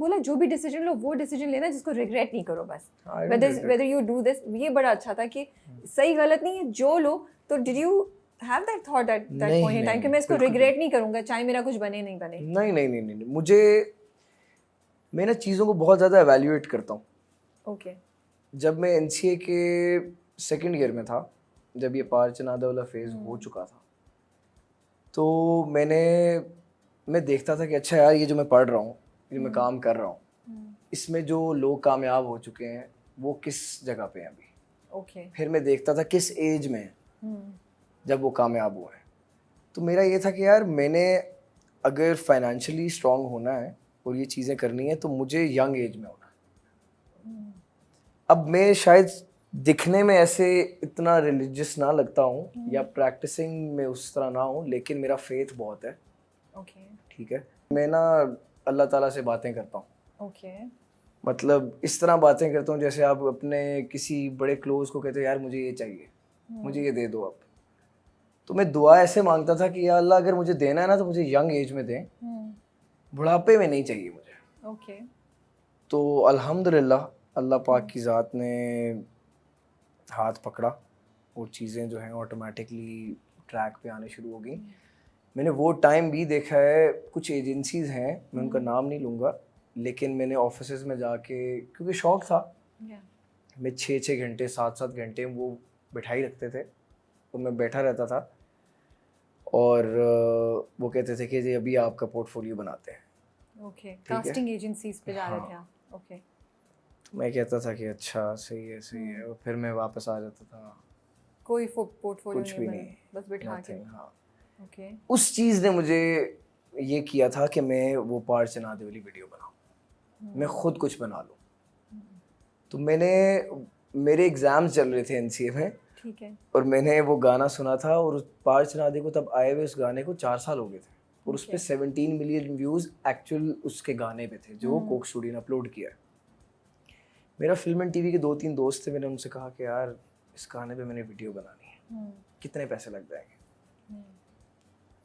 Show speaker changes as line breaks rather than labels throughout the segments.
बोला जो भी डिसीजन लो वो डिसीजन लेना जिसको रिग्रेट नहीं करो बस,
I don't regret.
whether you do this। ये बड़ा अच्छा था कि सही गलत नहीं है, जो लो। तो did you have that thought at that
नहीं,
पॉइंट इन टाइम कि
नहीं,
मैं इसको
बिल्कुल
रिग्रेट नहीं करूंगा चाहे मेरा कुछ बने नहीं बने?
नहीं नहीं नहीं नहीं, मैं ना चीज़ों को बहुत ज़्यादा एवेल्यूएट करता हूँ।
ओके।
जब मैं एनसीए के सेकंड ईयर में था, जब ये पार चनादा वाला फेज हो चुका था, तो मैं देखता था कि अच्छा यार, ये जो मैं पढ़ रहा हूँ, ये मैं काम कर रहा हूँ, इसमें जो लोग कामयाब हो चुके हैं वो किस जगह पे हैं अभी।
ओके।
फिर मैं देखता था किस एज में हैं जब वो कामयाब हुए हैं। तो मेरा ये था कि यार, मैंने अगर फाइनेंशियली स्ट्रांग होना है और ये चीज़ें करनी है तो मुझे यंग एज में होना है। अब मैं शायद दिखने में ऐसे इतना रिलीजियस ना लगता हूँ या प्रैक्टिसिंग में उस तरह ना हूँ, लेकिन मेरा फेथ बहुत है।
ओके।
ठीक है, मैं ना अल्लाह ताला से बातें करता हूँ।
ओके।
मतलब इस तरह बातें करता हूँ जैसे आप अपने किसी बड़े क्लोज को कहते हो यार मुझे ये चाहिए, मुझे ये दे दो आप। तो मैं दुआ ऐसे मांगता था कि या अल्लाह, अगर मुझे देना है ना तो मुझे यंग एज में दें, बुढ़ापे में नहीं चाहिए मुझे।
ओके।
तो अल्हम्दुलिल्लाह अल्लाह पाक की ज़ात ने हाथ पकड़ा और चीज़ें जो हैं ऑटोमेटिकली ट्रैक पे आने शुरू हो गई। मैंने वो टाइम भी देखा है, कुछ एजेंसीज़ हैं, मैं उनका नाम नहीं लूँगा, लेकिन मैंने ऑफिसेज में जाके, क्योंकि शौक था, मैं 6-6 घंटे 7-7 घंटे वो बिठाई रखते थे, तो मैं बैठा रहता था और वो कहते थे कि जी अभी आपका पोर्टफोलियो बनाते हैं।
ओके। कास्टिंग एजेंसीज पे जा रहे थे आप? ओके।
तो मैं कहता था कि अच्छा सही है सही है, और फिर मैं वापस आ जाता था,
कोई पोर्टफोलियो
कुछ भी
नहीं
नहीं,
बना, बस बिठा के।
nothing, हाँ।
ओके।
उस चीज़ ने मुझे ये किया था कि मैं वो पार चनादे वाली वीडियो बनाऊं, मैं खुद कुछ बना लूं। तो मेरे एग्जाम्स चल रहे थे एनसीए में,
ठीक है।
और मैंने वो गाना सुना था, और उस पार चनादे को तब आए हुए उस गाने को 4 साल हो गए थे, और उस पर 17 मिलियन व्यूज़ एक्चुअल उसके गाने पे थे जो कोक स्टूडियो ने अपलोड किया है। मेरा फिल्म एंड टीवी के 2-3 दोस्त थे, मैंने उनसे कहा कि यार इस गाने पे मैंने वीडियो बनानी है, कितने पैसे लग जाएंगे?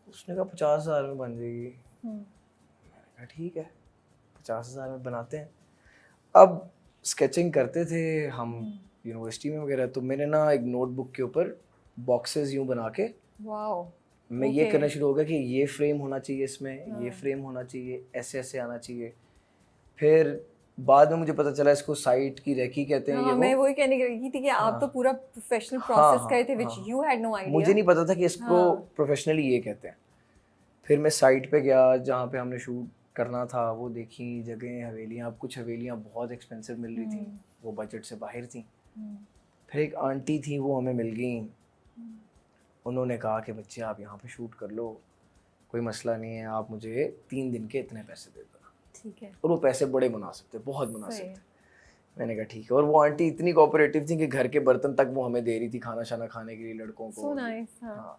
उसने कहा 50,000 में बन जाएगी। मैंने कहा ठीक है, 50,000 में बनाते हैं। अब स्केचिंग करते थे हम यूनिवर्सिटी में वगैरह, तो मैंने ना एक नोटबुक के ऊपर बॉक्सेस यूं बना के, मैं ये करना शुरू हो गया कि ये फ्रेम होना चाहिए इसमें, ये फ्रेम होना चाहिए, ऐसे ऐसे आना चाहिए। फिर बाद में मुझे पता चला इसको साइट की रेकी कहते हैं।
हाँ, मैं वही कहने लगी थी कि आप तो पूरा प्रोफेशनल प्रोसेस करे थे, which you had no idea.
मुझे नहीं पता था कि इसको प्रोफेशनली ये कहते हैं। फिर मैं साइट पे गया जहाँ पे हमने शूट करना था, वो देखी जगह, हवेलियाँ। अब कुछ हवेलियाँ बहुत एक्सपेंसिव मिल रही थी, वो बजट से बाहर थी। फिर एक आंटी थी, वो हमें मिल गई, उन्होंने कहा कि बच्चे आप यहाँ पे शूट कर लो, कोई मसला नहीं है, आप मुझे 3 दिन के इतने पैसे दे दो।
ठीक है।
और वो पैसे बड़े बना सकते, बहुत बना सकते। मैंने कहा ठीक है। और वो आंटी इतनी कोऑपरेटिव थी कि घर के बर्तन तक वो हमें दे रही थी खाना शाना खाने के लिए लड़कों को।
So nice, हाँ।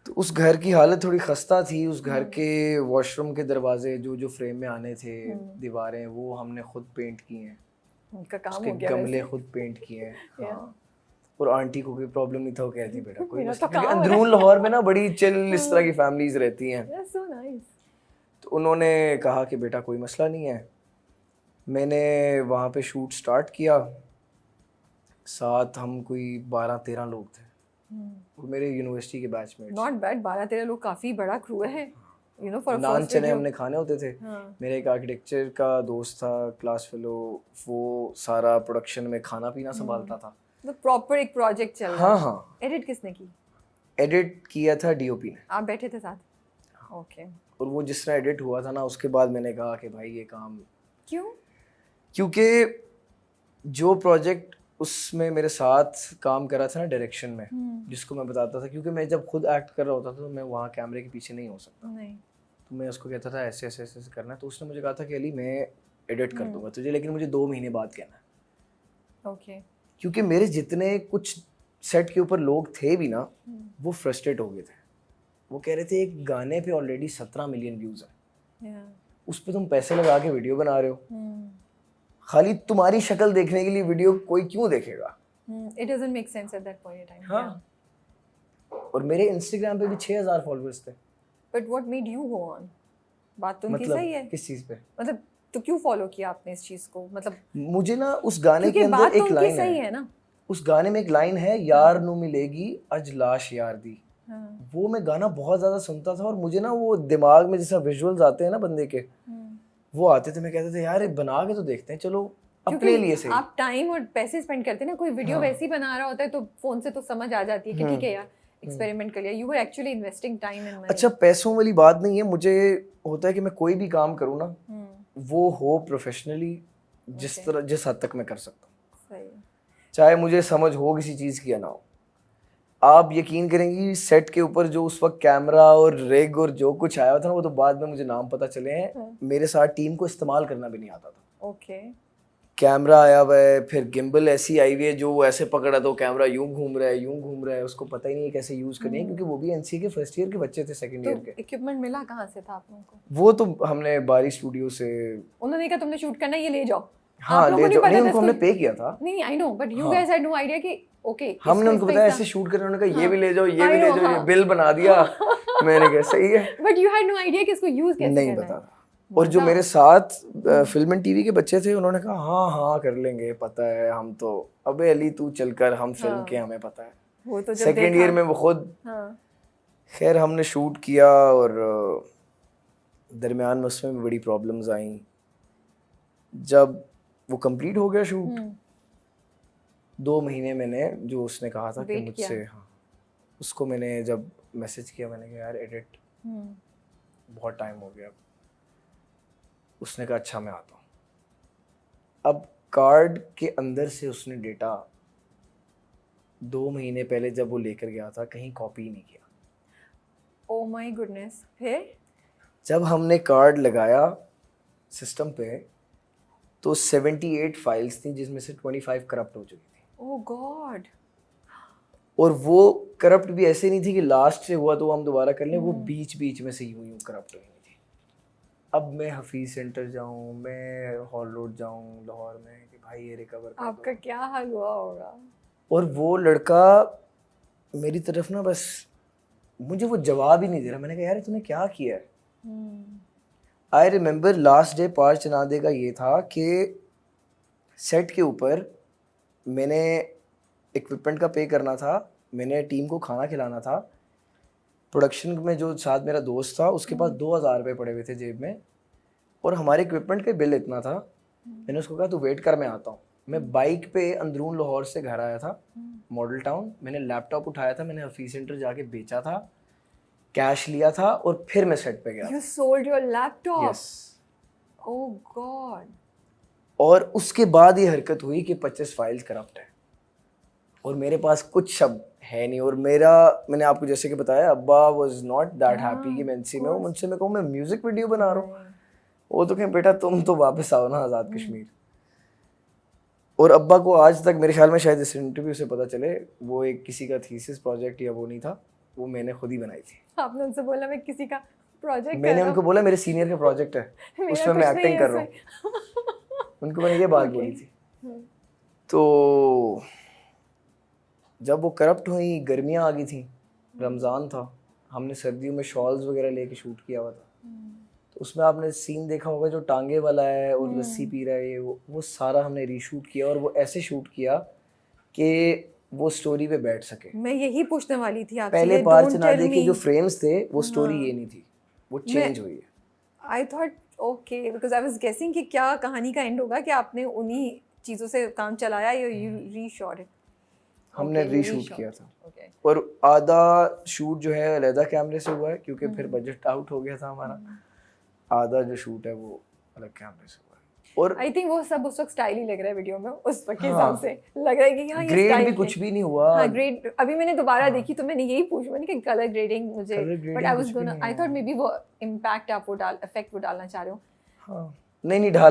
तो उस घर की हालत थोड़ी खस्ता थी। उस घर के वॉशरूम के दरवाजे जो जो फ्रेम में आने थे, दीवारें वो हमने खुद पेंट की हैं,
उनका काम
उसके
हो गया
गमले
वैसे।
खुद पेंट किए हैं। हाँ। और आंटी को कोई प्रॉब्लम नहीं था, वो कहती बेटा कोई मसला,
तो
क्योंकि अंदरून लाहौर में ना बड़ी चिल इस तरह की फैमिलीज रहती हैं।
So nice.
तो उन्होंने कहा कि बेटा कोई मसला नहीं है। मैंने वहाँ पे शूट स्टार्ट किया, साथ हम कोई 12-13 लोग थे, वो मेरे यूनिवर्सिटी के बैचमेट्स।
नॉट बैड, 12-13 लोग काफी बड़ा क्रू है, you know, for
naan
first
चने
वीडियो।
हमने खाने होते थे। मेरे एक आर्किटेक्चर का दोस्त था, क्लास फेलो, वो सारा प्रोडक्शन में खाना पीना संभालता था।
तो प्रॉपर एक प्रोजेक्ट चल रहा।
हाँ हाँ।
एडिट किसने की?
एडिट किया था डीओपी ने।
आप बैठे थे साथ? ओके।
और वो जिस तरह एडिट हुआ था ना, उसके बाद मैंने कहा कि भाई ये काम
क्यों?
क्योंकि जो प्रोजेक्ट उसमें मेरे साथ काम करा था ना डायरेक्शन में, जिसको मैं बताता था, क्योंकि मैं जब खुद एक्ट कर रहा होता था तो मैं वहाँ कैमरे के पीछे नहीं हो सकता,
नहीं।
तो मैं उसको कहता था ऐसे ऐसे ऐसे करना है। तो उसने मुझे कहा था कि अली मैं एडिट कर दूंगा तुझे, लेकिन मुझे 2 महीने बाद कहना है।
ओके।
क्योंकि मेरे जितने कुछ सेट के ऊपर लोग थे भी ना, वो फ्रस्ट्रेट हो गए थे। वो कह रहे थे एक गाने पे ऑलरेडी 17 मिलियन व्यूज़ हैं, उस पर तुम पैसे लगा के वीडियो बना रहे हो, खाली तुम्हारी शक्ल देखने के लिए वीडियो कोई क्यों देखेगा?
It doesn't make sense at that point in time.
हाँ। और मेरे इंस्टाग्राम पे भी 6,000 फॉलोअर्स थे।
But what made you go on? बात तो उनकी
मतलब
सही है,
किस चीज़ पे?
मतलब तो क्यों फॉलो किया आपने इस चीज को, मतलब
मुझे ना उस गाने के
क्योंकि
अंदर
बात तो
एक
उनकी
लाइन
सही
है,
है ना।
उस गाने में एक लाइन है, यार नू मिलेगी अज लाश यार दी।
हाँ।
वो मैं गाना बहुत ज़्यादा सुनता था और मुझे ना वो दिमाग में जैसा विजुअल्स आते हैं ना बंदे के, वो आते थे। मैं कहते थे यार ये बना के तो देखते हैं, चलो अपने लिए
क्योंकि
सही।
आप टाइम और पैसे स्पेंड करते हैं ना, कोई वीडियो
हाँ।
वैसे ही बना रहा होता है तो फोन से तो समझ आ जाती है कि ठीक है यार एक्सपेरिमेंट कर लिया, you were actually investing time and money.
अच्छा, पैसों वाली बात नहीं है, मुझे होता है कि मैं कोई भी काम करूँ ना वो हो प्रोफेशनली, जिस तरह जिस हद तक मैं कर सकता हूँ,
सही।
चाहे मुझे समझ हो किसी चीज़ की या ना हो। आप यकीन करेंगी सेट के ऊपर जो उस वक्त कैमरा और रिग और जो कुछ आया था ना, वो तो बाद में मुझे नाम पता चले हैं। मेरे साथ टीम को इस्तेमाल करना भी नहीं आता था।
ओके।
कैमरा आया हुआ है, फिर गिम्बल ऐसी आई हुई है जो वो ऐसे पकड़ा तो कैमरा यूं घूम रहा है, यूं घूम रहा है, उसको पता ही नहीं है कैसे यूज करनी है, क्योंकि वो भी एनसी के फर्स्ट ईयर के बच्चे थे, सेकंड
तो
ईयर के।
इक्विपमेंट मिला कहाँ से था आप लोगों को?
वो तो हमने बारी स्टूडियो से।
उन्होंने कहा तुमने शूट करना है, ये ले जाओ।
हाँ
आप लोगों
ले
को नहीं
जाओ,
पता
नहीं
था
उनको हमने
इसको?
पे किया था।
नहीं आई नो, बट यू
हाँ।
गाइस हैड नो आइडिया कि ओके
हमने उनको बताया ऐसे शूट करना, उन्होंने कहा ये भी ले जाओ, ये भी ले जाओ, ये बिल बना दिया। मैंने कहा सही है,
but you had no idea कि इसको यूज कैसे
नहीं
करना
पता
है।
था। और जो मेरे साथ फिल्म एंड टीवी के बच्चे थे उन्होंने कहा हाँ हाँ कर लेंगे, पता है हम तो, अबे अली तू चलकर, हम फिल्म के हमें पता है।
वो तो जब
सेकेंड ईयर में वो खुद। खैर हमने शूट किया और दरमियान में उसमें भी बड़ी प्रॉब्लम्स आई। जब वो कंप्लीट हो गया शूट, 2 महीने मैंने, जो उसने कहा था कि मुझसे, हाँ उसको मैंने जब मैसेज किया, मैंने कहा यार एडिट बहुत टाइम हो गया। उसने कहा अच्छा मैं आता हूँ। अब कार्ड के अंदर से उसने डेटा 2 महीने पहले जब वो लेकर गया था कहीं कॉपी नहीं किया।
Oh my goodness. फिर
जब हमने कार्ड लगाया सिस्टम पे तो 78 फाइल्स थी जिसमें से 25 करप्ट हो चुकी थी।
ओह गॉड।
और वो करप्ट भी ऐसे नहीं थी कि लास्ट से हुआ तो हम दोबारा कर लें, वो बीच बीच में से यूं करप्ट हुई थी। अब मैं हफीज सेंटर जाऊं, मैं हॉल रोड जाऊं लाहौर में कि भाई ये रिकवर कर
आपका क्या हाल हुआ होगा।
और वो लड़का मेरी तरफ ना बस मुझे वो जवाब ही नहीं दे रहा। मैंने कहा यार तूने क्या किया है? आई रिमेंबर लास्ट डे पार चनादे का ये था कि सेट के ऊपर मैंने इक्विपमेंट का पे करना था, मैंने टीम को खाना खिलाना था। प्रोडक्शन में जो साथ मेरा दोस्त था उसके पास 2000 रुपये पड़े हुए थे जेब में, और हमारे इक्विपमेंट का बिल इतना था। मैंने उसको कहा तू वेट कर मैं आता हूँ। मैं बाइक पे अंदरून लाहौर से घर आया था मॉडल टाउन। मैंने लैपटॉप उठाया था, मैंने हफीज सेंटर जाके बेचा था, कैश लिया था और फिर मैं सेट पे गया।
You sold your laptop?
Yes.
Oh God.
और उसके बाद ये हरकत हुई कि 25 फाइल्स करप्ट है और मेरे पास कुछ शब्द है नहीं। और मैंने आपको जैसे कि बताया, अब्बा वाज नॉट दैट हैप्पी कि मैं एनसी में हूँ। मुझसे मैं कहूँ मैं म्यूजिक वीडियो बना रहा हूँ, वो तो कहें बेटा तुम तो वापस आओ ना आज़ाद कश्मीर। और अब्बा को आज तक मेरे ख्याल में शायद इस इंटरव्यू से पता चले, वो एक किसी का थीसिस प्रोजेक्ट या वो नहीं था, वो मैंने खुद ही बनाई थी।
आपने उनसे बोला मैं किसी का प्रोजेक्ट
मैंने उनको बोला मेरे सीनियर का प्रोजेक्ट है उसमें मैं एक्टिंग कर रहा हूँ। उनको मैंने ये बात बोली थी। तो जब वो करप्ट हुई, गर्मियाँ आ गई थी, रमज़ान था, हमने सर्दियों में शॉल्स वगैरह लेके शूट किया हुआ था। तो उसमें आपने सीन देखा होगा जो टांगे वाला है और लस्सी पी रहा है, ये वो सारा हमने रीशूट किया और वो ऐसे शूट किया कि वो स्टोरी पे बैठ सके।
मैं यही पूछने वाली थी आपसे।
पहले पार चनादे के जो फ्रेम्स थे वो स्टोरी ये नहीं थी, वो चेंज हुई है।
I thought okay, because I was गेसिंग कि क्या कहानी का एंड होगा कि आपने उन्हीं चीज़ों से काम चलाया या यू रीशॉट इट।
हमने रीशूट किया था। और आधा शूट जो है अलहदा कैमरे से हुआ है क्योंकि फिर बजट आउट हो गया था हमारा। आधा जो शूट है वो अलग कैमरे से हुआ है। और
आई थिंक वो सब उस वक्त स्टाइल ही लग रहा है वीडियो में, उस वक्त के हिसाब से लग रहा है कि हाँ ये
ग्रेड
स्टाइल
भी कुछ भी नहीं हुआ।
हाँ ग्रेड अभी मैंने दोबारा देखी तो मैंने यही पूछा, मैंने कि कलर ग्रेडिंग मुझे, but I was gonna I thought may be वो इम्पैक्ट आप वो इफेक्ट वो डालना चाह रहे हो।
हाँ नहीं डाल